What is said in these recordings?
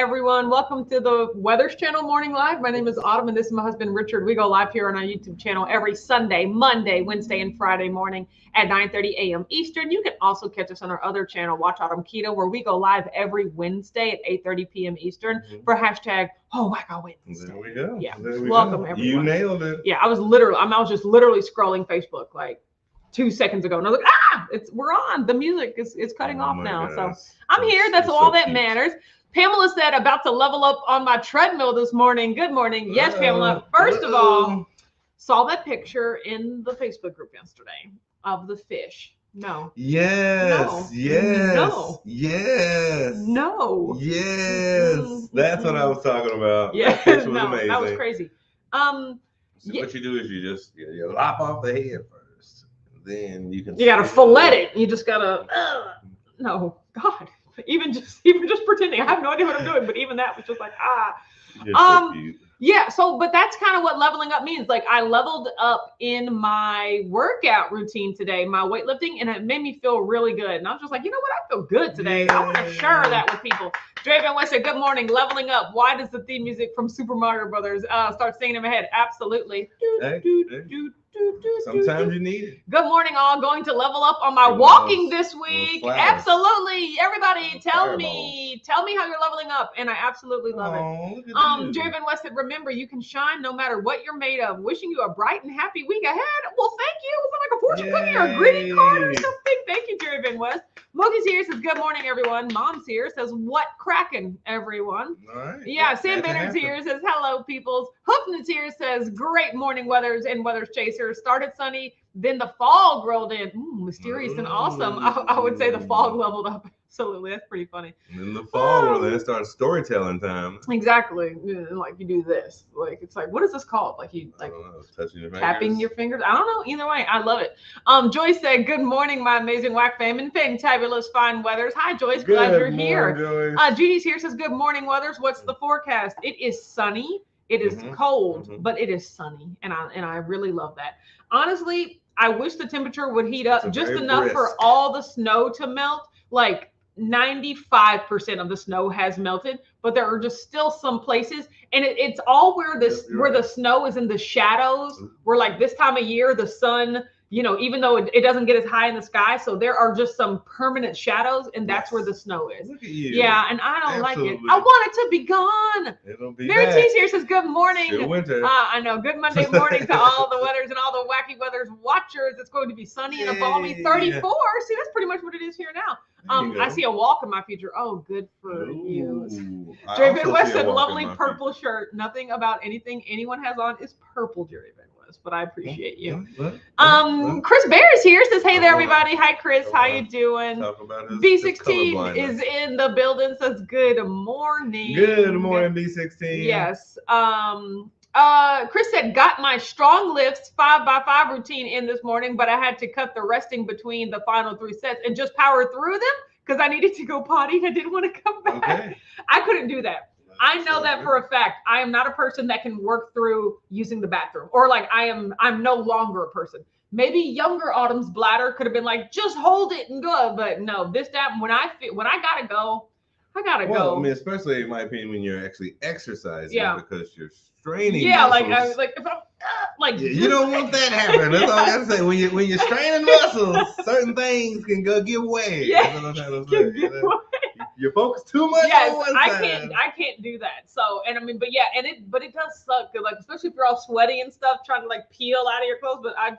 everyone. Welcome to the Weathers Channel Morning Live. My name is Autumn, and this is my husband, Richard. We go live here on our YouTube channel every Sunday, Monday, Wednesday, and Friday morning at 9:30 a.m. Eastern. You can also catch us on our other channel, Watch Autumn Keto, where we go live every Wednesday at 8:30 p.m. Eastern for hashtag Wacko Wednesday. There we go. Yeah. There we Welcome, go. everyone. You nailed it. Yeah, I was just literally scrolling Facebook like 2 seconds ago, and I was like, we're on. The music is cutting off now. Gosh. So I'm here. That's all that matters. Pamela said, about to level up on my treadmill this morning. Good morning. Yes, Pamela. First of all, saw that picture in the Facebook group yesterday of the fish. No. Yes. No. Yes. No. Yes. No. Yes. That's what I was talking about. Yeah. That picture was No, amazing. that was crazy. So what you do is you lop off the head first. Then you can. You gotta fillet it. You just gotta. No, God. Even just pretending. I have no idea what I'm doing, but even that was just like So cute. Yeah. So, but that's kind of what leveling up means. Like, I leveled up in my workout routine today, my weightlifting, and it made me feel really good. And I was just like, you know what? I feel good today. I want to share that with people. Draven West said, good morning. Leveling up. Why does the theme music from Super Mario Brothers start singing in my head? Absolutely. Sometimes you need it. Good morning, all. Going to level up on my walking this week. Absolutely. Everybody, tell me how you're leveling up, and I absolutely love it. Javen West said, remember, you can shine no matter what you're made of. Wishing you a bright and happy week ahead. Well, thank you. Was it like a fortune cookie or a greeting card or something? Thank you, Javen West. Mookie's here, says, good morning, everyone. Mom's here, says, what cracking, everyone? All right. Yeah, Sam Bennett's here, says, hello, peoples. Hoofnit's here, says, great morning, Weathers and Weathers Chaser. Started sunny, then the fog rolled in. Mysterious and awesome. I would say the fog leveled up. Absolutely, that's pretty funny. And then the fog rolled in, it started storytelling time. Exactly. Like, you do this. Like, it's like, what is this called? Like, you like touching your tapping fingers. your fingers. I don't know. Either way, I love it. Joyce said, good morning, my amazing whack fam and fantabulous fine Weathers. Hi, Joyce. Glad you're here. Judy's here, says, good morning, Weathers. What's the forecast? It is sunny. It is cold, but it is sunny, and I really love that. Honestly, I wish the temperature would heat up just enough for all the snow to melt. Like 95% of the snow has melted, but there are just still some places, and it's all where the snow is in the shadows. Where like this time of year, the sun, even though it doesn't get as high in the sky, so there are just some permanent shadows, and that's where the snow is. Look at you. Yeah, and I don't like it. I want it to be gone. It'll be Mary back. T's here, says, good morning. Still winter. I know. Good Monday morning to all the Weathers and all the wacky Weathers watchers. It's going to be sunny and a balmy 34. See, that's pretty much what it is here now. I see a walk in my future. Oh, good for you. Jerry Van West said, lovely purple shirt. Nothing about anything anyone has on is purple, Jerry Van West, but I appreciate you. Chris Bear is here. Says, hey there, everybody. Hi, Chris. How you doing? B16 is in the building. Says, good morning. Good morning, B16. Yes. Chris said, got my strong lifts 5x5 routine in this morning, but I had to cut the resting between the final 3 sets and just power through them because I needed to go potty and I didn't want to come back. Okay. I couldn't do that. I know that for a fact. I am not a person that can work through using the bathroom, or like I'm no longer a person. Maybe younger Autumn's bladder could have been like, just hold it and go. But no, when I gotta go, I gotta go. Well, I mean, especially in my opinion, when you're actually exercising because you're straining. Yeah, muscles. like if I'm you don't want that happening. That's all I gotta say. When you're straining muscles, certain things can give way. Yeah, that's what I'm trying to say. You focus too much on one side. I can't do that. So, and I mean, but it does suck. Like, especially if you're all sweaty and stuff, trying to like peel out of your clothes. But I've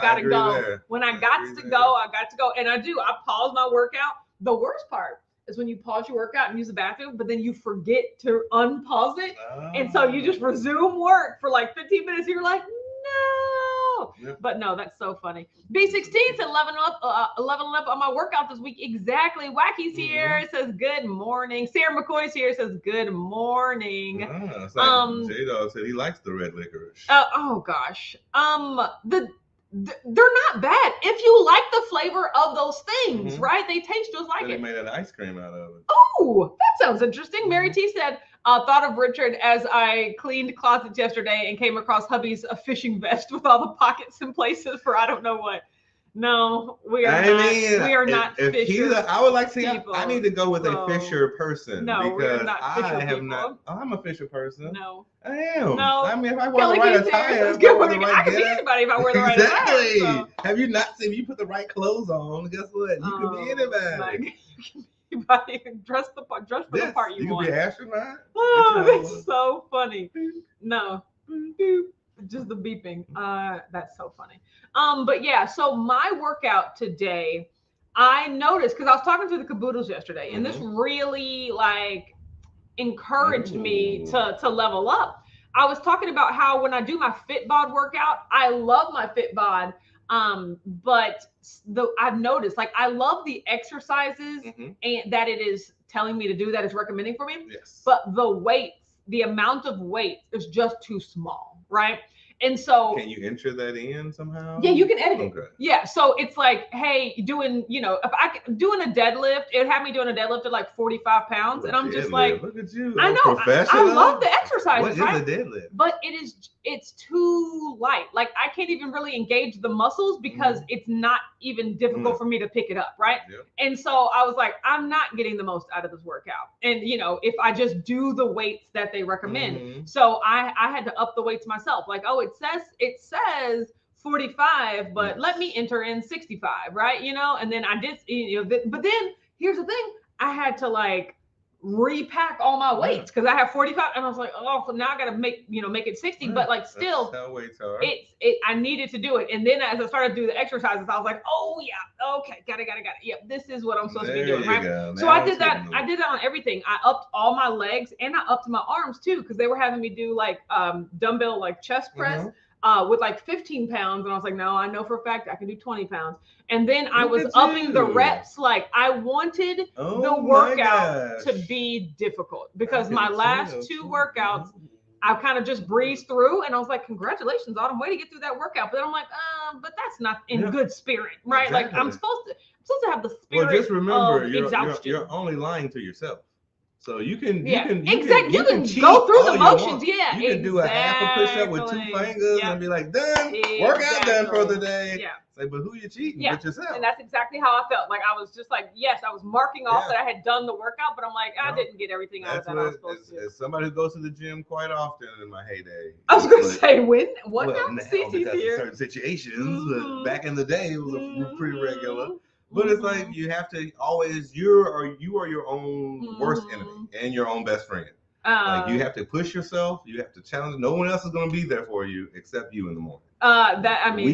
got to go. There. When I got to go, I got to go. And I pause my workout. The worst part is when you pause your workout and use the bathroom, but then you forget to unpause it. And so you just resume work for like 15 minutes. And you're like, no. Yep. But no, that's so funny. B16 said leveling up on my workout this week. Exactly. Wacky's here. Says good morning. Sarah McCoy's here. Says good morning. It's like J-Dog said he likes the red licorice. Oh gosh. They're not bad if you like the flavor of those things, right? They taste just like it. They made an ice cream out of it. Oh, that sounds interesting. Mary T said, thought of Richard as I cleaned closets yesterday and came across hubby's fishing vest with all the pockets and places for I don't know what. No, we are we are not Fisher. I would like to see. I need to go with a Fisher person. No, because we're not Fisher people. not. I'm a Fisher person. No, I am. No, I mean, if I wear the right attire, I can be anybody if I wear the right attire. So. Have you not seen? If you put the right clothes on, guess what? You can be anybody. Dress for the part you want. You can be an astronaut. Oh, that's so funny. No, just the beeping. That's so funny. But yeah, so my workout today, I noticed because I was talking to the caboodles yesterday, and this really like encouraged me to level up. I was talking about how when I do my Fit Bod workout, I love my Fit Bod. But I've noticed, like, I love the exercises and that it is telling me to do, that it's recommending for me. Yes. But the amount of weight is just too small, right? And so can you enter that in somehow? Yeah, you can edit it. Yeah. So it's like, hey, doing a deadlift, it would have me doing a deadlift at like 45 pounds. And I'm just like, look at you. I know. I love the exercises. What is a deadlift? But it's too light. Like I can't even really engage the muscles because it's not even difficult for me to pick it up. Right. Yep. And so I was like, I'm not getting the most out of this workout. And if I just do the weights that they recommend. So I had to up the weights myself. Like, oh, it says 45, but let me enter in 65, right? And then I did, but then here's the thing, I had to like repack all my weights because I have 45 and I was like, oh, so now I got to make it 60, but like still I needed to do it. And then as I started to do the exercises, I was like, oh yeah, okay, got it. Yep, this is what I'm supposed to be doing, right? So I did that on everything. I upped all my legs and I upped my arms too, because they were having me do like dumbbell like chest press with like 15 pounds. And I was like, no, I know for a fact I can do 20 pounds. And then I was upping the reps. Like I wanted the workout to be difficult because my last two workouts, I kind of just breezed through and I was like, congratulations, Autumn, way to get through that workout. But then I'm like, but that's not in good spirit, right? Exactly. Like I'm supposed to have the spirit. Well, just remember, you're only lying to yourself. So you can go through the motions. Yeah, you can do a half a push-up with 2 fingers and be like, done, workout done for the day. Yeah. Say, but who you cheating? But yourself. And that's exactly how I felt. Like I was just like, yes, I was marking off that I had done the workout, but I'm like, I didn't get everything out of that I was supposed to. As somebody who goes to the gym quite often in my heyday. I was going to say, what now? CC's here. Certain situations, but back in the day, it was pretty regular. But it's like you have to always you are your own worst enemy and your own best friend. Like you have to push yourself. You have to challenge. No one else is going to be there for you except you in the morning.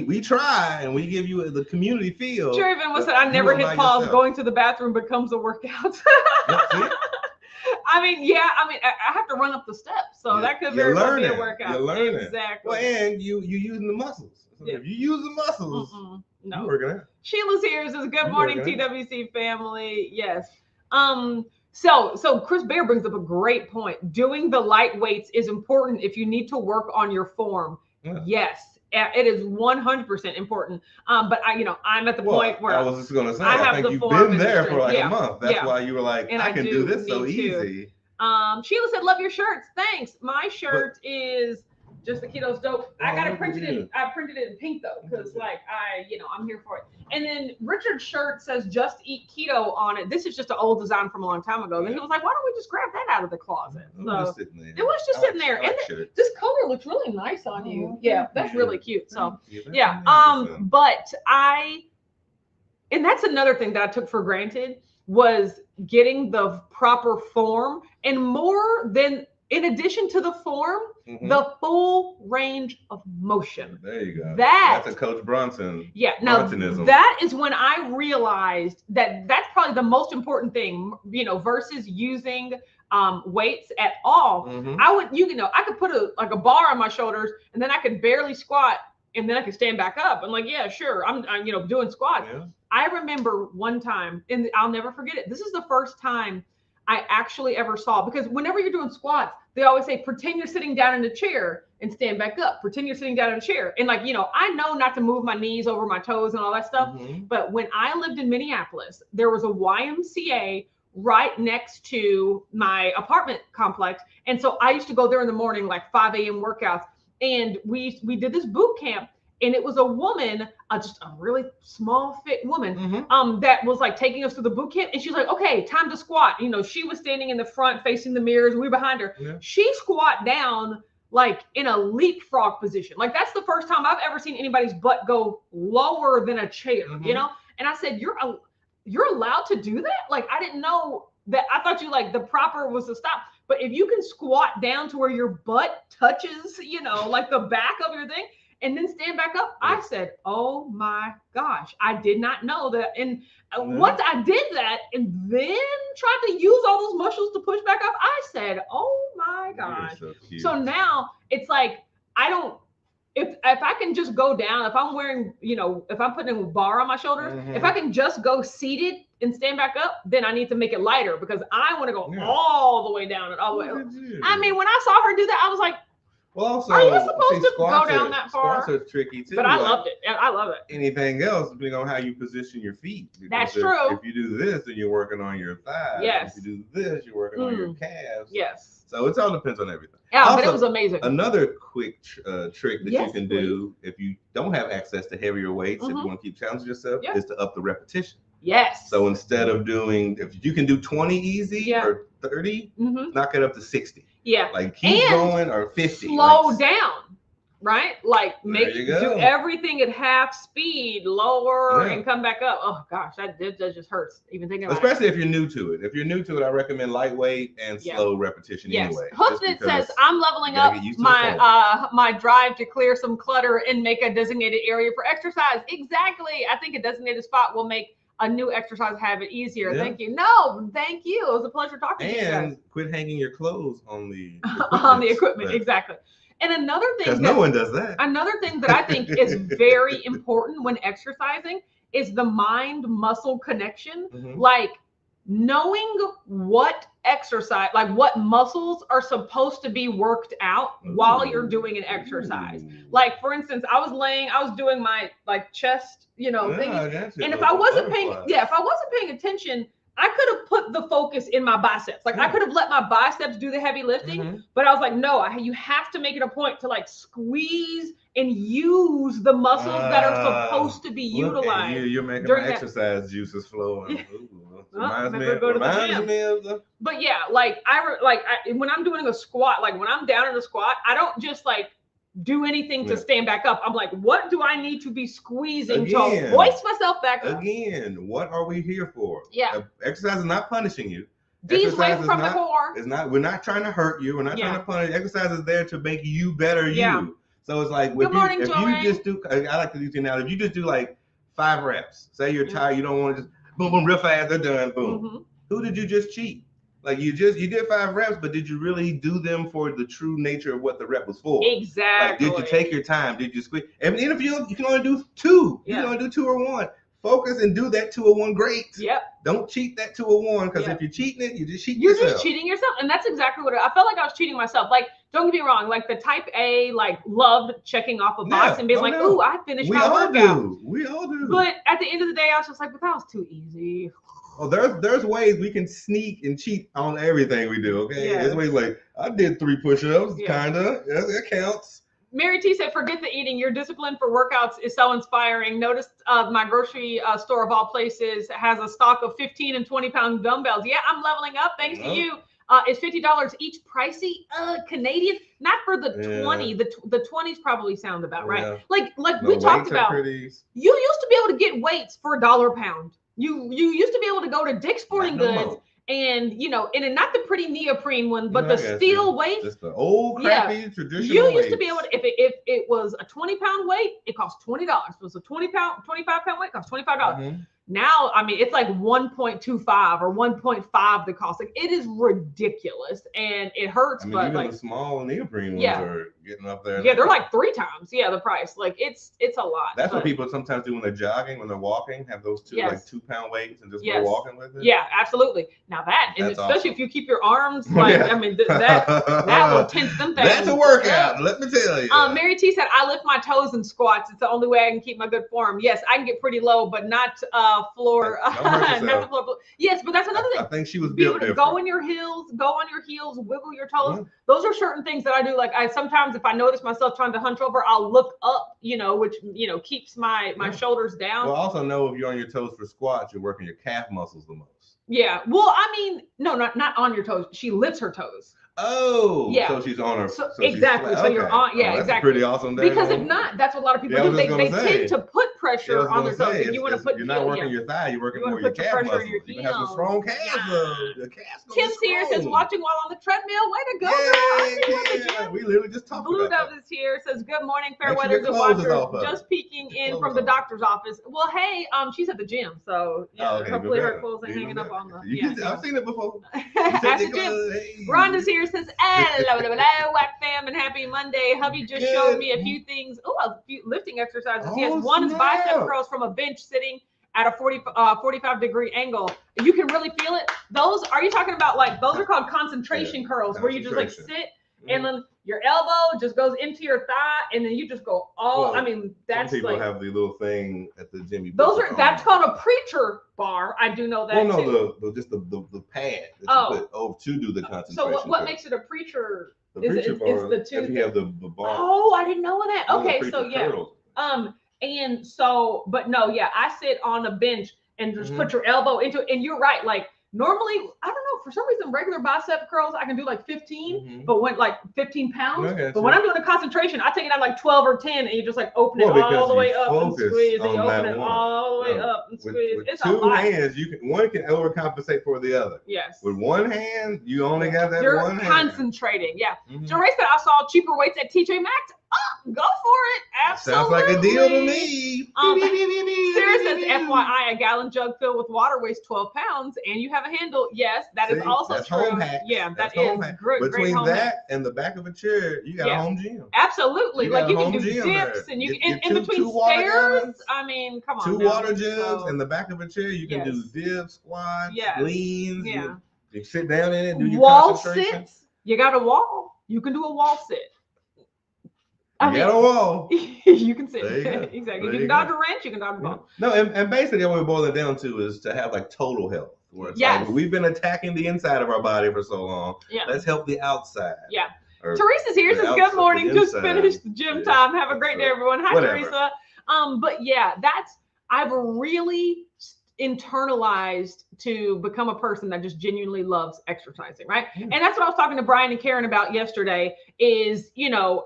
We try and we give you the community feel. Sure, even was that I never hit pause. Yourself. Going to the bathroom becomes a workout. I have to run up the steps, so that could very well be a workout. You're learning. Exactly. Well, and you using the muscles. So if you use the muscles, no. Working out. Sheila's here. Says good morning, TWC family. Yes. So Chris Bear brings up a great point. Doing the light weights is important if you need to work on your form. Yeah. Yes, it is 100% important. But I'm at the point where I was just going to say, I think you've been there for like a month. That's why you were like, I can do this so easy. Sheila said, love your shirts. Thanks. My shirt is just the Keto's dope. I got it printed in. I printed it in pink though, because like I'm here for it. And then Richard's shirt says "Just Eat Keto" on it. This is just an old design from a long time ago. Then he was like, "Why don't we just grab that out of the closet?" So it was just sitting there. And this color looks really nice on you. Yeah, that's really cute. So yeah. And that's another thing that I took for granted was getting the proper form, and more than. In addition to the form, the full range of motion. There you go. That's a Coach Bronson. Yeah. Now that is when I realized that that's probably the most important thing, versus using weights at all. I could put a bar on my shoulders and then I could barely squat and then I could stand back up. I'm like, yeah, sure. I'm doing squats. Yeah. I remember one time, and I'll never forget it. This is the first time I actually ever saw, because whenever you're doing squats, they always say, pretend you're sitting down in a chair and stand back up. Pretend you're sitting down in a chair. And I know not to move my knees over my toes and all that stuff. But when I lived in Minneapolis, there was a YMCA right next to my apartment complex. And so I used to go there in the morning, like 5 a.m. workouts. And we did this boot camp. And it was a woman, just a really small fit woman, that was like taking us through the boot camp. And she's like, okay, time to squat. You know, she was standing in the front facing the mirrors. We were behind her. Yeah. She squat down like in a leapfrog position. Like that's the first time I've ever seen anybody's butt go lower than a chair, you know? And I said, you're allowed to do that? Like, I didn't know that. I thought you like the proper was to stop. But if you can squat down to where your butt touches, you know, like the back of your thing, and then stand back up, I said, oh my gosh, I did not know that. And once I did that and then tried to use all those muscles to push back up, I said, oh my gosh. So now it's like, I don't, if I can just go down, if I'm wearing, you know, if I'm putting a bar on my shoulders, if I can just go seated and stand back up, then I need to make it lighter because I want to go all the way down and all the way up. I mean, when I saw her do that, I was like, well, also, are you supposed to go down that far? Squats are tricky too. But I loved it. I love it. Anything else, depending on how you position your feet. That's true. If you do this, then you're working on your thighs. Yes. If you do this, you're working on your calves. Yes. So it all depends on everything. Yeah, also, but it was amazing. Another quick trick that you can do if you don't have access to heavier weights, if you want to keep challenging yourself, is to up the repetition. Yes. So instead of doing, if you can do 20 easy or 30, knock it up to 60. Yeah. Like keep going, or 50. Slow down, right? Like do everything at half speed, lower and come back up. Oh gosh, that just hurts even thinking about it. Especially if you're new to it. If you're new to it, I recommend lightweight and slow repetition anyway. Hoofnit says, I'm leveling up my drive to clear some clutter and make a designated area for exercise. Exactly. I think a designated spot will make a new exercise habit easier. Yeah. Thank you. No, thank you. It was a pleasure talking to you guys. And quit hanging your clothes on the equipment. Exactly. And another thing, because no one does that. Another thing that I think is very important when exercising is the mind-muscle connection. Like knowing what exercise, like what muscles are supposed to be worked out while you're doing an exercise. Like for instance, I was doing my like chest, you know, thing. And if I wasn't paying attention, I could have put the focus in my biceps. Like I could have let my biceps do the heavy lifting, but I was like, no, you have to make it a point to like squeeze and use the muscles that are supposed to be utilized. You're making my exercise juices flowing. Reminds me of But yeah, like when I'm doing a squat, like when I'm down in a squat, I don't just like do anything to stand back up. I'm like, what do I need to be squeezing to hoist myself back up? Again, what are we here for? Yeah. Exercise is not punishing you. Deflate from the core. We're not trying to hurt you. We're not trying to punish. Exercise is there to make you better you. So it's like, if you just do, I like to do now, if you just do like 5 reps, say you're tired, you don't want to just boom, boom, real fast, they're done, boom. Who did you just cheat? Like you did 5 reps, but did you really do them for the true nature of what the rep was for? Exactly. Like, did you take your time? Did you squeeze? And if you can only do 2, you can only do 2 or 1. Focus and do that 2 or 1 great. Yep. Don't cheat that 2 or 1, because if you're cheating it, you're just cheating yourself. You're just cheating yourself, and that's exactly what I felt like. I was cheating myself. Like, don't get me wrong. Like the type A, like loved checking off a box and being like, "Ooh, I finished my workout." We all do. But at the end of the day, I was just like, "But that was too easy." Well, there's ways we can sneak and cheat on everything we do. Okay, there's ways like I did 3 push-ups, kinda. That counts. Mary T said, forget the eating. Your discipline for workouts is so inspiring. Noticed my grocery store of all places has a stock of 15 and 20 pound dumbbells. Yeah, I'm leveling up thanks to you. It's $50 each. Pricey, Canadian, not for the 20. The 20s probably sound about right. Like we talked about. You used to be able to get weights for $1 a pound. You used to be able to go to Dick's Sporting Goods. And and not the pretty neoprene one, but the steel weight. Just the old crappy traditional. You used to be able to, if it was a 20 pound weight, it cost $20. If it was a 25 pound weight, it cost $25. Now, I mean, it's like 1.25 or 1.5 the cost. Like it is ridiculous and it hurts. But even like the small neoprene ones are getting up there. Yeah, they're like 3 times the price. Like it's a lot. That's what people sometimes do when they're jogging, when they're walking, have those 2 like 2 pound weights and just go walking with it. Yeah, absolutely. Now that, and especially awesome. If you keep your arms like, I mean, that will tense them things. That's a workout, let me tell you. Mary T said, I lift my toes in squats. It's the only way I can keep my good form. Yes, I can get pretty low, but not floor. Yes, but that's another thing. I think she was be able to go on your heels, wiggle your toes. Yeah. Those are certain things that I do. Like I sometimes, if I notice myself trying to hunch over, I'll look up, which keeps my shoulders down. Well, also know if you're on your toes for squats, you're working your calf muscles the most. Yeah. Well, I mean, no, not on your toes. She lifts her toes. Oh, yeah. So she's on her. So exactly. So you're on. Yeah, that's exactly. Pretty awesome. Because if not, that's what a lot of people do. They tend to put pressure on their toes. You want to put. You're not working your thigh. You're working more your calf muscles. You have some strong calves. Your calves. Tim's here says watching while on the treadmill. Way to go, girl! We literally just talked about that. Blue Dove is here. Says good morning, fair weather. Good watcher. Just peeking in from the doctor's office. Well, hey, she's at the gym, so hopefully her clothes ain't hanging up on the. I've seen it before. At the gym. Rhonda's here. Says hello, Whack fam, and happy Monday. Hubby just showed me a few things. A few lifting exercises. Yes, one is bicep curls from a bench sitting at a 45-degree angle. You can really feel it. Those, are you talking about those are called concentration curls, where you just sit and then your elbow just goes into your thigh and then you just go all, that's some people have the little thing at the gym. That's called a preacher bar. I do know that too. Just the pad that you put to do the concentration. So what makes it a preacher? The preacher bar, the two. If you have the bar. Oh, I didn't know that. Okay, so yeah. Curls. And so, but no, yeah, I sit on a bench and just put your elbow into it. And you're right. Normally, I don't know, for some reason, regular bicep curls, I can do 15, but when 15 pounds. But when I'm doing a concentration, I take it out 12 or 10 and you just open it all the way up and squeeze. And you open it all the way up and squeeze. With it's two hands, one can overcompensate for the other. Yes. With one hand, you only got that one hand. You're concentrating. Yeah. So Ray said I saw cheaper weights at TJ Maxx. Oh, go for it. Absolutely. Sounds like a deal to me. Sarah says, FYI, a gallon jug filled with water weighs 12 pounds and you have a handle. Yes, that is also that's true. Home hack. Yeah, that's is great. Between great that and the back of a chair, you got a home gym. Absolutely. You can do dips and you can, in between stairs. Come on. 2 water jugs in the back of a chair. You can do dips, squats, leans. Yeah. You sit down in it, do your wall sits. You got a wall. You can do a wall sit. You got a wall. You can sit. Exactly. You can dodge a wrench. You can dodge a ball. No, and basically what we boil it down to is to have total health. Where it's we've been attacking the inside of our body for so long. Yeah. Let's help the outside. Yeah. Teresa's here. Says good morning. Just finished the gym time. Have a great day, everyone. Hi, Teresa. But yeah, I've really internalized to become a person that just genuinely loves exercising, right? And that's what I was talking to Brian and Karen about yesterday is,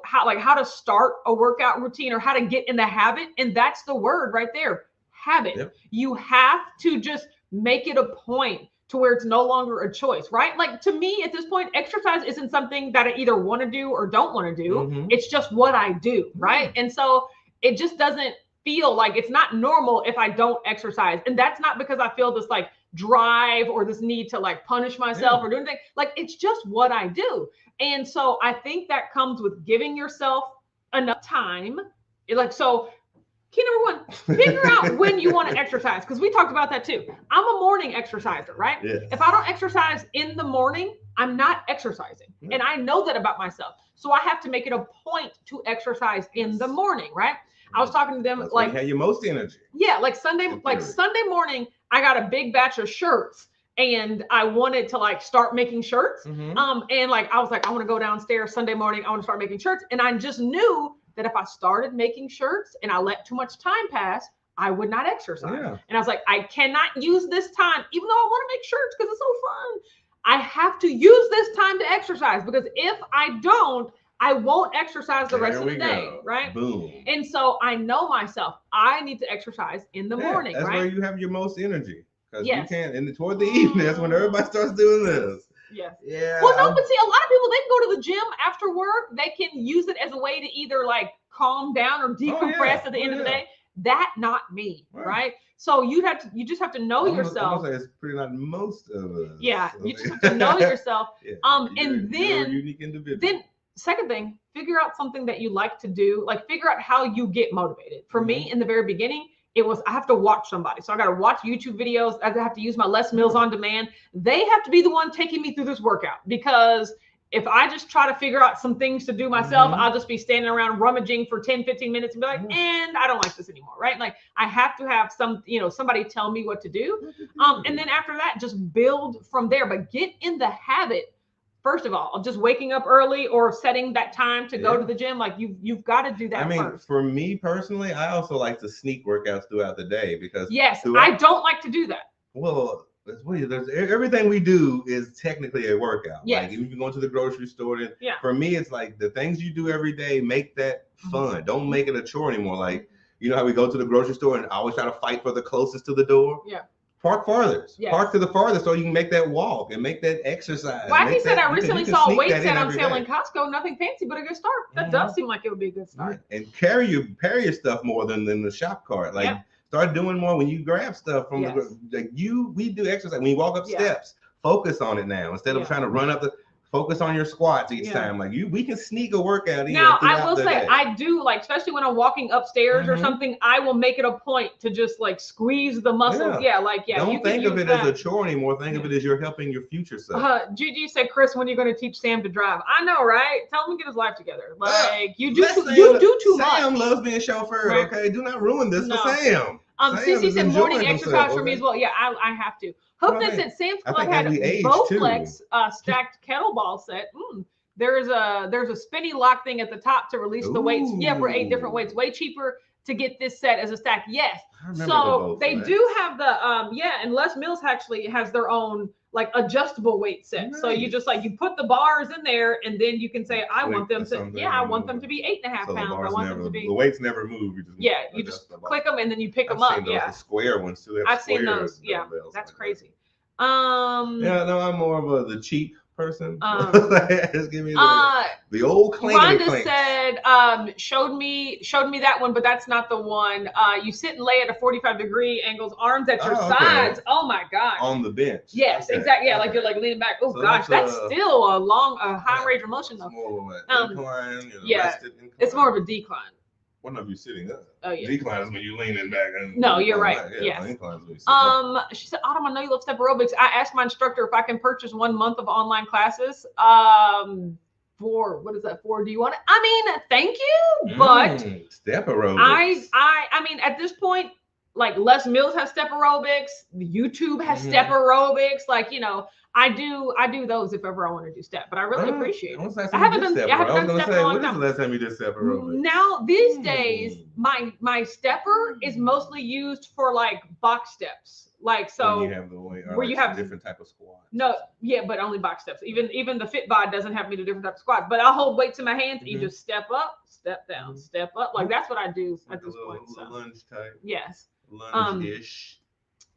how to start a workout routine or how to get in the habit. And that's the word right there, habit. Yep. You have to just make it a point to where it's no longer a choice, right? To me at this point, exercise isn't something that I either want to do or don't want to do. It's just what I do, right? And so it just doesn't feel like it's not normal if I don't exercise. And that's not because I feel this drive or this need to punish myself or do anything. It's just what I do. And so I think that comes with giving yourself enough time. So key number 1, figure out when you want to exercise. Because we talked about that too. I'm a morning exerciser, right? Yes. If I don't exercise in the morning, I'm not exercising. And I know that about myself. So I have to make it a point to exercise in the morning, right? I was talking to them you have your most energy. Yeah, Sunday morning, I got a big batch of shirts and I wanted to start making shirts. And I was I want to go downstairs Sunday morning. I want to start making shirts. And I just knew that if I started making shirts and I let too much time pass, I would not exercise. Yeah. And I was I cannot use this time, even though I want to make shirts because it's so fun. I have to use this time to exercise because if I don't, I won't exercise the rest of the day, right? Boom. And so I know myself. I need to exercise in the morning, that's right? That's where you have your most energy. Because you can't, and toward the evening, that's when everybody starts doing this. Yes. Yeah. Well, no, but see, a lot of people, they can go to the gym after work. They can use it as a way to either calm down or decompress at the end of the day. That not me, right? So you just have to know yourself. It's pretty not most of us. Yeah, you just have to know yourself. And then you're a unique individual. Then second thing, figure out something that you like to do. Figure out how you get motivated. For me, in the very beginning, it was I have to watch somebody. So I got to watch YouTube videos. I have to use my Les Mills on demand. They have to be the one taking me through this workout because if I just try to figure out some things to do myself, I'll just be standing around rummaging for 10, 15 minutes and be like, and I don't like this anymore, right? Like I have to have somebody tell me what to do. And then after that, just build from there, but get in the habit, first of all, of just waking up early or setting that time to go to the gym. Like you've got to do that first. For me personally, I also like to sneak workouts throughout the day because I don't like to do that. Well, everything we do is technically a workout. Yes. Like even going to the grocery store. For me, it's like the things you do every day, make that fun. Don't make it a chore anymore. Like, you know how we go to the grocery store and always try to fight for the closest to the door? Yeah. Park farthest. Yes. Park to the farthest so you can make that walk and make that exercise. Well, he said I recently saw a weight set on sale in Costco. Nothing fancy, but a good start. That does seem like it would be a good start. Yeah. And carry your stuff more than the shop cart. Like start doing more when you grab stuff from we do exercise. When you walk up steps, focus on it now. Instead of trying to run up focus on your squats each time. Like we can sneak a workout in. Now I will say I do, like, especially when I'm walking upstairs or something, I will make it a point to just like squeeze the muscles. Don't think of it as a chore anymore. Think of it as you're helping your future self. Gigi said, Chris, when are you going to teach Sam to drive? I know, right? Tell him to get his life together. Like you do too much. Sam loves being chauffeur. Right? Okay, do not ruin this for Sam. Cece said morning exercise for me as well. Yeah, I have to. Hope that said Sam's Club had Bowflex stacked kettlebell set. There's a spinny lock thing at the top to release the weights. Yeah, for 8 different weights. Way cheaper to get this set as a stack. Yes. So they do have the and Les Mills actually has their own like adjustable weight set. Nice. So you just like you put the bars in there and then you can say I want them to be 8.5 pounds. I want them to be the weights never move. You just click them and then you pick them up. The square ones too. I've seen those. Yeah, that's crazy. I'm more of the cheap person. Just give me the old clean. Rhonda said, showed me that one, but that's not the one. You sit and lay at a 45-degree angles, arms at your sides. Oh my gosh. On the bench. Yes, exactly. Yeah, like you're like leaning back. Oh so gosh, that's still a high range of motion though. More of incline, incline. It's more of a decline. What if you're sitting up? Oh yeah. Decline is when you're leaning back. No, you're right. Yes. She said, Autumn, I know you love step aerobics. I asked my instructor if I can purchase 1 month of online classes. For what is that for? Do you want it? I mean, thank you, but step aerobics. I mean, at this point, like Les Mills has step aerobics. YouTube has step aerobics. Like, you know, I do those if ever I want to do step, but I really appreciate it. I haven't done step in a long time. When was the last time you did step aerobics? Now these days, my stepper is mostly used for like box steps. Like so, when you have the way, where you have different type of squats. No, but only box steps. Even the FitBod doesn't have me do different type of squats. But I'll hold weights in my hands. And you just step up, step down, step up. Like that's what I do at this point. So lunge type. Yes. Lunge-ish.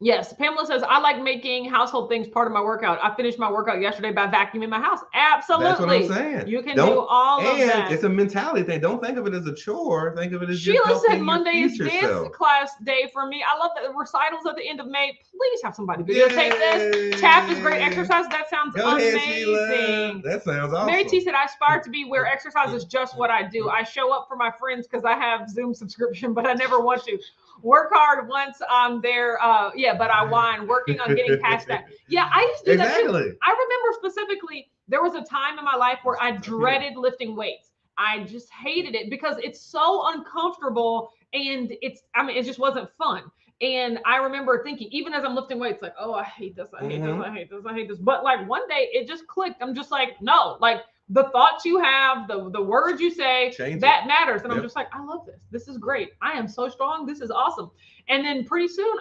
Yes, Pamela says, I like making household things part of my workout. I finished my workout yesterday by vacuuming my house. Absolutely. That's what I'm saying. You can do all of that. And it's a mentality thing. Don't think of it as a chore. Think of it as Sheila said Monday is dance class day for me. I love the recitals at the end of May. Please have somebody videotape this. Tap is great exercise. That sounds amazing. That sounds awesome. Mary T said, I aspire to be where exercise is just what I do. I show up for my friends because I have Zoom subscription, but I never want to. Work hard once I'm there, but I whine, working on getting past that. Yeah, I used to do that too. I remember specifically, there was a time in my life where I dreaded lifting weights. I just hated it because it's so uncomfortable and it just wasn't fun. And I remember thinking, even as I'm lifting weights, like, oh, I hate this, I hate this, I hate this, I hate this. But like one day it just clicked. I'm just like, no, like the thoughts you have, the words you say, that matters. And I'm just like, I love this. This is great. I am so strong. This is awesome. And then pretty soon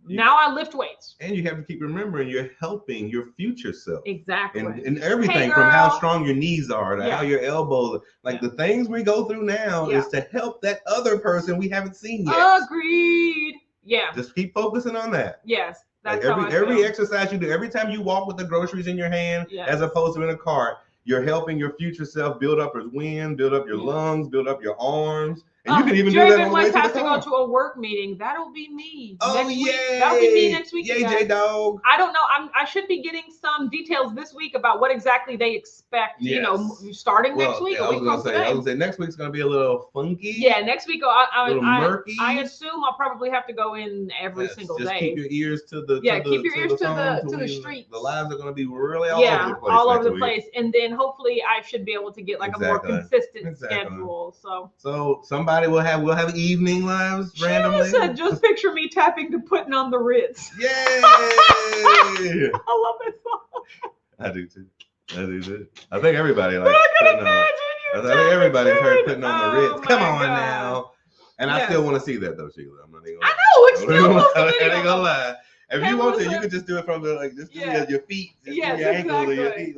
now I lift weights. And you have to keep remembering you're helping your future self. Exactly. And everything from how strong your knees are to how your elbows, like the things we go through now is to help that other person we haven't seen yet. Agreed. Yeah. Just keep focusing on that. Yes. That's like every exercise you do, every time you walk with the groceries in your hand, as opposed to in a cart, you're helping your future self build up his wind, build up your lungs, build up your arms. And you can even do that on the way to the car. to go to a work meeting. That'll be me. Oh, yay. That'll be me next week. Yay, J-Dog. I don't know. I should be getting some details this week about what exactly they expect, starting next week. I was going to say, next week's going to be a little funky. Yeah, next week, a little murky. I assume I'll probably have to go in every single day. Just keep your ears to the keep your ears to the streets. The lives are going to be really all over the place. And then hopefully I should be able to get like a more consistent schedule. So somebody we'll have evening lives randomly. Said, just picture me tapping to putting on the Ritz. Yay! I love that song. I do too. I think everybody likes putting on. I think everybody's heard putting on the Ritz. Come on now. And I still want to see that though, Sheila. I'm not even gonna, I know it's still I ain't gonna lie. If you want to, you can just do it from the your feet, your ankles, or your feet.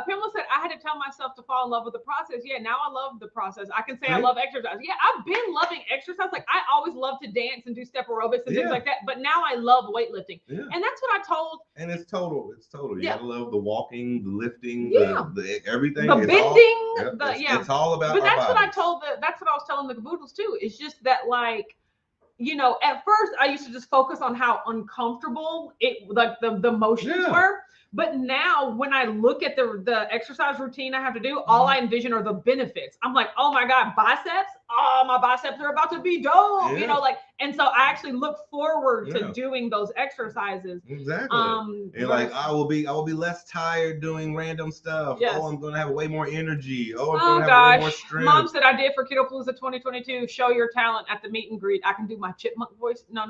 Pamela said I had to tell myself to fall in love with the process. Yeah, now I love the process. I can say I love exercise. Yeah, I've been loving exercise. Like I always loved to dance and do step aerobics and things like that. But now I love weightlifting, and that's what I told. And it's total. You gotta love the walking, the lifting, the everything, the bending. It's all about. But that's what I told that's what I was telling the caboodles too. It's just that like. At first I used to just focus on how uncomfortable the motions were. But now when I look at the exercise routine I have to do, all I envision are the benefits. I'm like, oh my God, biceps. Oh, my biceps are about to be dope. And so I actually look forward to doing those exercises. Exactly. And like I will be less tired doing random stuff. Yes. Oh, I'm gonna have way more energy. Oh, I'm gonna have way more strength. Mom said I did for Keto Palooza 2022. Show your talent at the meet and greet. I can do my chipmunk voice. No.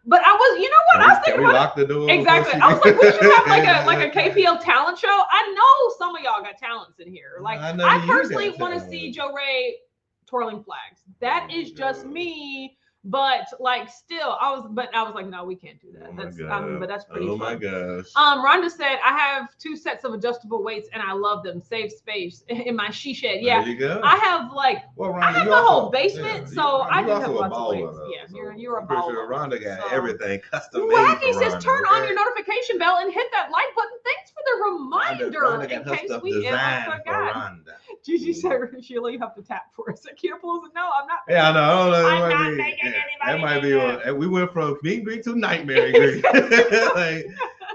But I was, I was thinking, can we lock the door? Exactly. I was like, we should have like a KPL talent show. I know some of y'all got talents in here. Like I personally want to see Joe Ray twirling flags. That is just me. But like still, I was like, no, we can't do that. But that's pretty fun. Oh my gosh. Rhonda said, I have 2 sets of adjustable weights and I love them. Save space in my she shed. Yeah. There you go. I have Rhonda, I have the whole basement, so I do have lots of weights. You're a baller. Sure Rhonda got everything custom made. Wacky says, turn on your notification bell and hit that like button. Thanks for the reminder. Rhonda got her stuff designed for Rhonda. Gigi said, Sheila, you have to tap for us. Keto Palooza. No, I'm not. Yeah, I know. I don't know. I'm not making anybody. That might be we went from meet and greet to nightmare greet. Like,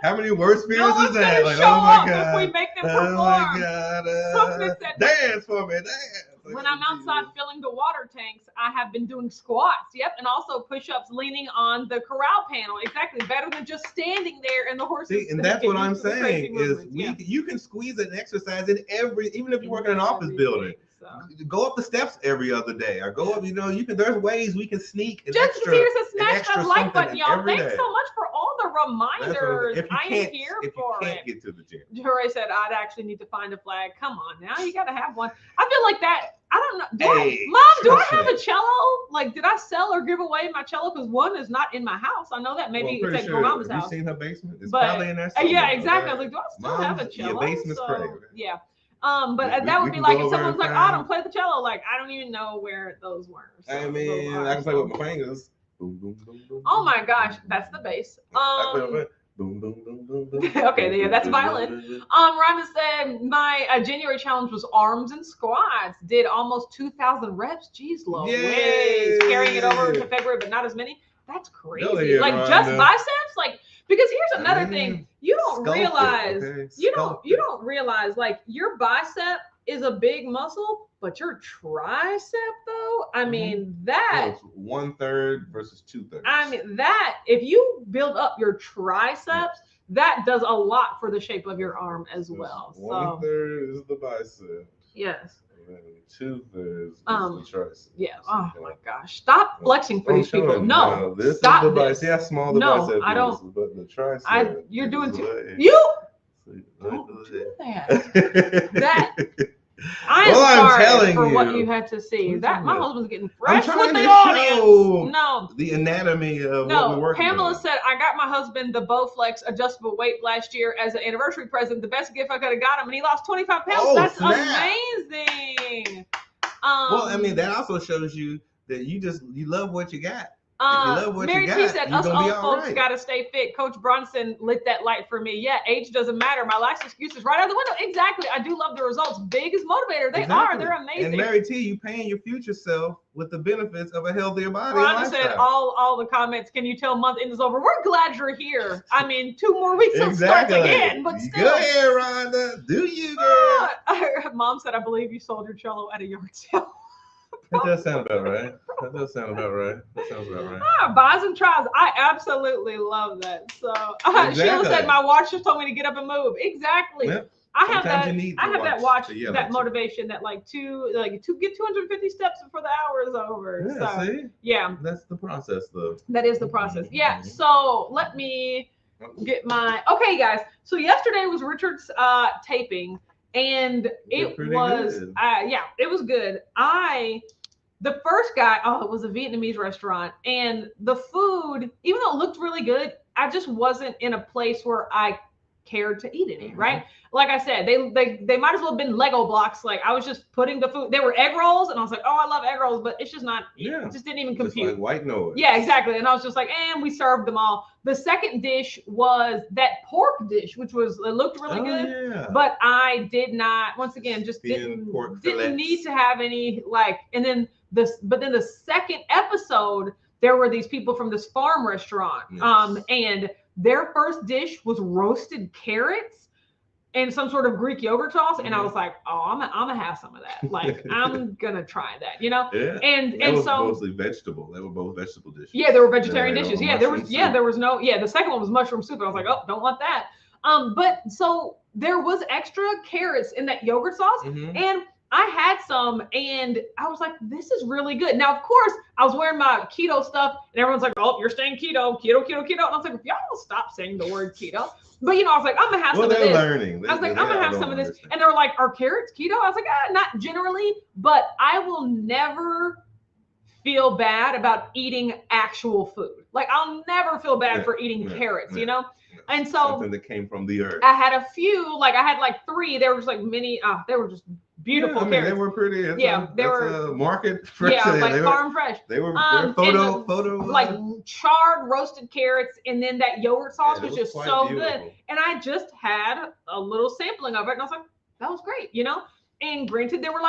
how many worse fears is that? Like, oh my God. If we make them perform. Oh my God. Dance for me, dance. When I'm outside filling the water tanks, I have been doing squats. Yep. And also push-ups leaning on the corral panel. Exactly. Better than just standing there and the horses. See, and that's what I'm saying is you can squeeze an exercise in even if you work in an office building. Go up the steps every other day, or go up. There's ways we can sneak an just extra. Just smash that like button, y'all. Thanks so much for all the reminders. I am here for it. If you can't get to the gym, Jory said I'd actually need to find a flag. Come on now, you got to have one. I feel like that. I don't know. Mom, do I have a cello? Like, did I sell or give away my cello? Because one is not in my house. I know that maybe it's at Grandma's house. Have you seen her basement? It's probably in there somewhere. Yeah, exactly. I was like, do I still have a cello? Your basement's crazy. Yeah. But that would be like if someone's like, I don't play the cello. Like, I don't even know where those were. So I mean, I can play with my fingers. Boom, boom, boom, boom. Oh my gosh, that's the bass. Boom, boom, boom, boom, boom. Okay, yeah, that's violin. Rhonda said my January challenge was arms and squats. Did almost 2,000 reps. Jeez, Louise. Carrying it over to February, but not as many. That's crazy. Like just biceps, like. Because here's another thing you don't realize. You don't realize like your bicep is a big muscle, but your tricep though, I mean that 1/3 versus 2/3. I mean that if you build up your triceps, that does a lot for the shape of your arm as well. 1/3 is the bicep. Yes. And 2/3 is the tricep. Yeah. Oh my gosh! Stop flexing for these people. No. This stop is the bicep. See how small the bicep is. I don't. But the tricep. You're doing too. You. Don't do that. I am sorry for what you had to see. That my husband's getting fresh with the audience. No, the anatomy of what we're working Pamela on. said I got my husband the Bowflex adjustable weight last year as an anniversary present. The best gift I could have got him, and he lost 25 pounds. Oh, that's snap. Amazing. Well, I mean that also shows you that you love what you got. Mary T said, us old folks gotta stay fit. Coach Bronson lit that light for me. Yeah, age doesn't matter. My last excuse is right out the window. Exactly. I do love the results. Biggest motivator. They are. They're amazing. And Mary T, you paying your future self with the benefits of a healthier body. Rhonda said all the comments. Can you tell month end is over? We're glad you're here. I mean, 2 more weeks till starts again. But still. Go ahead, Rhonda. Do you, girl? Mom said, I believe you sold your cello at a yard sale. That does sound about right. That sounds about right. Buys and tries. I absolutely love that. So Sheila said, my watch just told me to get up and move. Exactly. Yep. I have that watch, that motivation that get 250 steps before the hour is over. Yeah, so, see? Yeah. That's the process, though. That is the process. Yeah. So let me get okay, guys. So yesterday was Richard's taping, and it was it was good. The first guy, it was a Vietnamese restaurant, and the food, even though it looked really good, I just wasn't in a place where I cared to eat any, right? Like I said, they might as well have been Lego blocks. Like I was just putting the food. There were egg rolls, and I was like, I love egg rolls, but it's just not. It just didn't even compute. Just like white noise. Yeah, exactly. And I was just like, and we served them all. The second dish was that pork dish, which it looked really good, but I did not. Once again, just didn't need to have any and then the second episode, there were these people from this farm restaurant, and their first dish was roasted carrots and some sort of Greek yogurt sauce, and I was like, I'm gonna have some of that. Like I'm gonna try that, Yeah. And was so mostly vegetable. They were both vegetable dishes. Yeah, they were vegetarian dishes. Yeah, there was no. Yeah, the second one was mushroom soup. I was like, don't want that. But so there was extra carrots in that yogurt sauce, and I had some, and I was like, this is really good. Now, of course, I was wearing my keto stuff, and everyone's like, you're staying keto. And I was like, if y'all will stop saying the word keto. But, I was like, I'm going to have some of this. Learning. I was like, I'm going to have some of this. And they were like, are carrots keto? I was like, not generally, but I will never feel bad about eating actual food. Like, I'll never feel bad for eating carrots, And so something that came from the earth. I had a few, I had 3. There was many, they were just beautiful carrots. They were pretty. They were market fresh. Farm fresh. They were photo charred roasted carrots, and then that yogurt sauce was just so good. And I just had a little sampling of it, and I was like, that was great, And granted, there were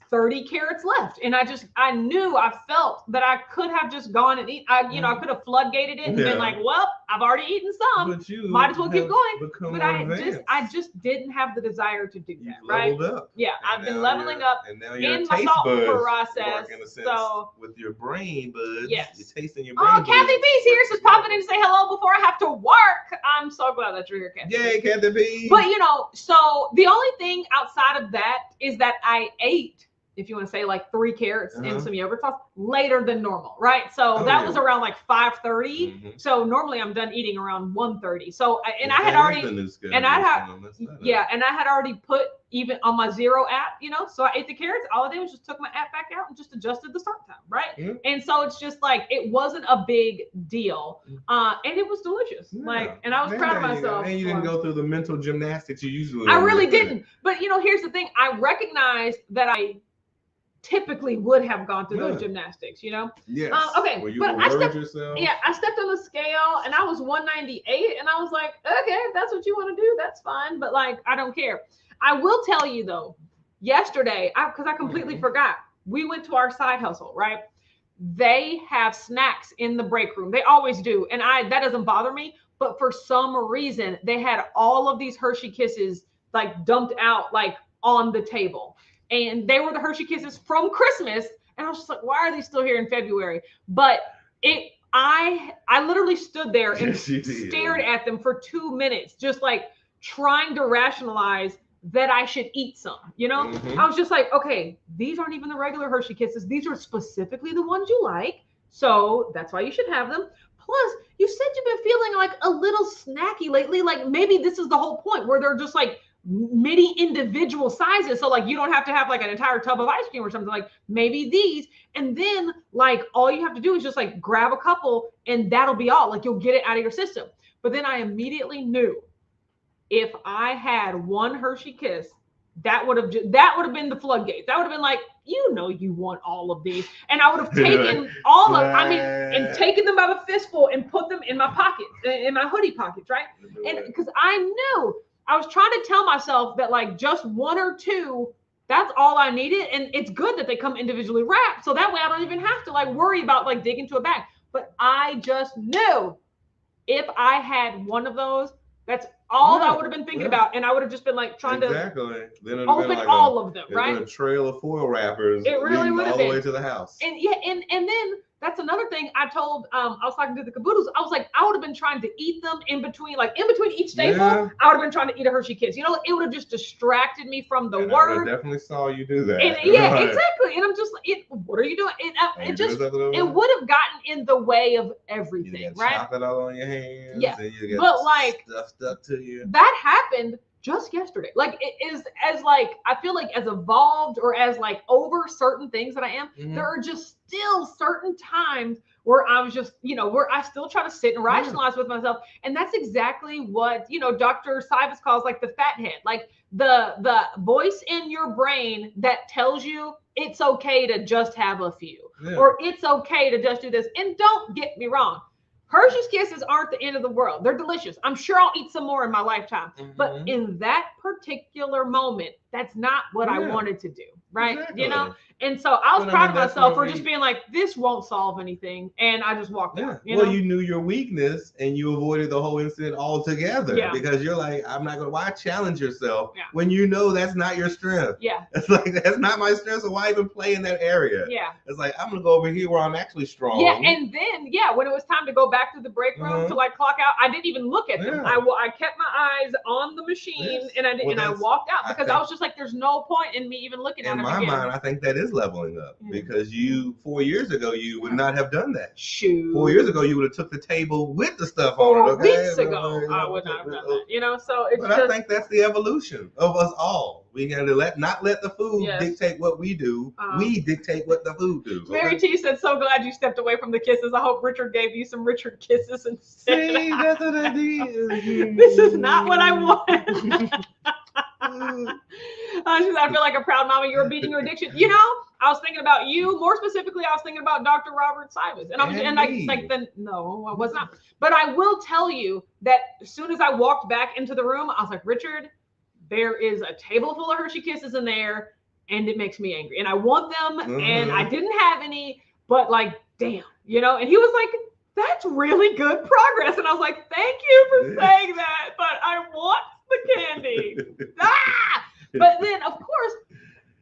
30 carrots left, and I felt that I could have just gone and eat. I could have floodgated it and been like, well, I've already eaten some. But you might as well keep going. But I just didn't have the desire to do that. Right? Up. Yeah, I've been leveling up and now your in taste my thought buds process. So with your brain buds, you're tasting your brain. Kathy B's here. She's popping in to say hello before I have to work. I'm so glad that you're here, Kathy. Yay, Kathy B. But so the only thing outside of that is that I ate, if you want to say 3 carrots and some yogurt sauce later than normal, right? So that was around 5:30. So normally I'm done eating around 1:30. So I had already put even on my Zero app, so I ate the carrots. All I did was just took my app back out and just adjusted the start time, right? And so it's just it wasn't a big deal, and it was delicious. And I was proud of myself. And you didn't go through the mental gymnastics you usually. I really didn't. But here's the thing: I recognized that I typically would have gone through those gymnastics, Yes. Okay. But I stepped on the scale and I was 198, and I was like, okay, if that's what you want to do, that's fine. But I don't care. I will tell you though, yesterday, because I completely forgot, we went to our side hustle, right? They have snacks in the break room. They always do. And that doesn't bother me. But for some reason, they had all of these Hershey Kisses dumped out on the table. And they were the Hershey Kisses from Christmas. And I was just like, why are they still here in February? But I literally stood there and stared at them for 2 minutes, just trying to rationalize that I should eat some, I was just like, okay, these aren't even the regular Hershey Kisses. These are specifically the ones you like. So that's why you should have them. Plus, you said you've been feeling a little snacky lately. Maybe this is the whole point where they're just many individual sizes, so you don't have to have an entire tub of ice cream or something. Maybe these, and then all you have to do is just grab a couple and that'll be all. You'll get it out of your system. But then I immediately knew if I had one Hershey Kiss that would have been the floodgates. That would have been like, you know, you want all of these, and I would have taken all of, and taken them by the fistful and put them in my pockets, in my hoodie pockets, right? And because I knew I was trying to tell myself that like just one or two, that's all I needed, and it's good that they come individually wrapped, so that way I don't even have to like worry about like digging into a bag. But I just knew if I had one of those, that's all I would have been thinking about, and I would have just been like trying to then open like all of them, right? A trail of foil wrappers. It really would have all been the way to the house. And yeah, and then that's another thing I told. I was talking to the caboodles. I was like, I would have been trying to eat them in between each staple. Yeah. I would have been trying to eat a Hershey Kiss. You know, it would have just distracted me from the word. I definitely saw you do that. And, yeah, right. Exactly. And I'm just like, what are you doing? It would have gotten in the way of everything, you right? Chocolate all on your hands. Yeah, and you but like stuff stuck to you. That happened just yesterday. Like it is as like I feel like as evolved or as like over certain things that I am. Mm-hmm. There are just still certain times where I was just, you know, where I still try to sit and rationalize with myself. And that's exactly what, you know, Dr. Sivas calls like the fat head, like the voice in your brain that tells you it's okay to just have a few, or it's okay to just do this. And don't get me wrong, Hershey's Kisses aren't the end of the world. They're delicious. I'm sure I'll eat some more in my lifetime. Mm-hmm. But in that particular moment, that's not what I wanted to do, right? Exactly. You know? And so I was proud of myself for just being like, this won't solve anything. And I just walked out. You knew your weakness and you avoided the whole incident altogether because you're like, I'm not going to, why challenge yourself when you know that's not your strength? Yeah. It's like, that's not my strength. So why even play in that area? Yeah. It's like, I'm going to go over here where I'm actually strong. Yeah. And then, when it was time to go back to the break room to like clock out, I didn't even look at them. I kept my eyes on the machine and I walked out because I was just like, there's no point in me even looking at them again. In my mind, I think that is leveling up because 4 years ago, you would not have done that. Shoot. 4 years ago, you would have took the table with the stuff 4 on it. weeks ago, I would not have done that. You know, so it's I think that's the evolution of us all. We got to not let the food dictate what we do. We dictate what the food do. Mary T said, so glad you stepped away from the kisses. I hope Richard gave you some Richard kisses instead. See, that's what I did. This is not what I want. I feel like a proud mama. You're beating your addiction. You know, I was thinking about you. More specifically, I was thinking about Dr. Robert Sivas. And no, I was not. But I will tell you that as soon as I walked back into the room, I was like, Richard, there is a table full of Hershey Kisses in there, and it makes me angry. And I want them, and I didn't have any, but like, damn, you know? And he was like, that's really good progress. And I was like, thank you for saying that, but I want the candy. But then, of course,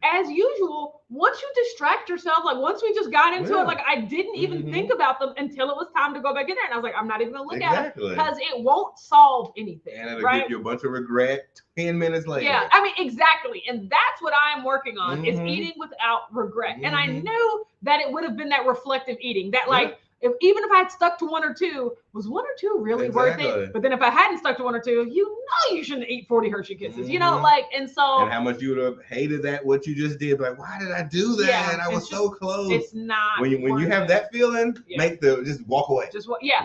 as usual, once you distract yourself, like once we just got into it, like I didn't even think about them until it was time to go back in there. And I was like, I'm not even going to look at it because it won't solve anything. And it'll give you a bunch of regret 10 minutes later. Yeah, I mean, exactly. And that's what I'm working on is eating without regret. And I knew that it would have been that reflective eating, that like, even if I had stuck to one or two, was one or two really worth it? But then if I hadn't stuck to one or two, you know you shouldn't eat 40 Hershey Kisses, you know, like, and so. And how much you would have hated that, what you just did. Like, why did I do that? Yeah, I was so close. It's not. When you have that feeling, just walk away.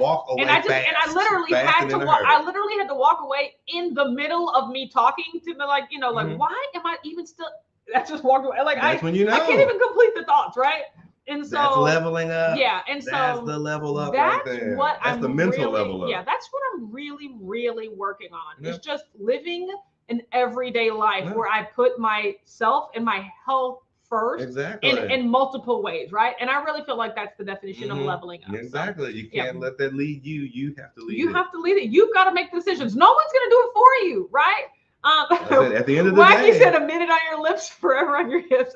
Walk away. And I literally had to walk away in the middle of me talking to the, like, you know, like, why am I even still, that's just walked away. Like, that's when you know. I can't even complete the thoughts, right? And so that's leveling up. Yeah, and so that's the level up right there. That's the mental level up. Yeah, that's what I'm really, really working on. It's just living an everyday life where I put myself and my health first in multiple ways, right? And I really feel like that's the definition of leveling up. Exactly. So, you can't let that lead you. You have to lead it. You have to lead it. You've got to make decisions. No one's going to do it for you, right? At the end of the day. Wacky said, a minute on your lips, forever on your hips.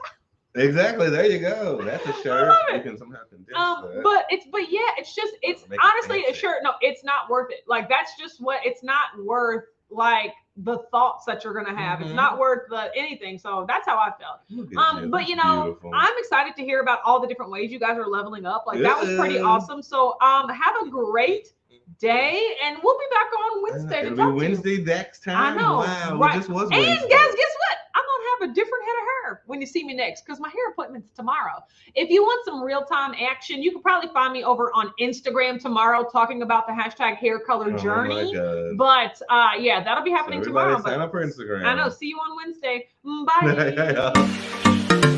Exactly. There you go. That's a shirt. You can somehow condense that. But it's honestly a shirt. No, it's not worth it. Like that's just it's not worth like the thoughts that you're gonna have. It's not worth anything. So that's how I felt. But you know, beautiful. I'm excited to hear about all the different ways you guys are leveling up. Like that was pretty awesome. So have a great day, and we'll be back on Wednesday to talk to you. Wednesday next time. I know. Wow. Right. It just was and Wednesday. guys, guess what? I'm gonna have a different head of her when you see me next, because my hair appointment's tomorrow. If you want some real-time action, you can probably find me over on Instagram tomorrow talking about the hashtag hair color journey. But yeah, that'll be happening tomorrow. Sign up for Instagram. I know. See you on Wednesday. Bye.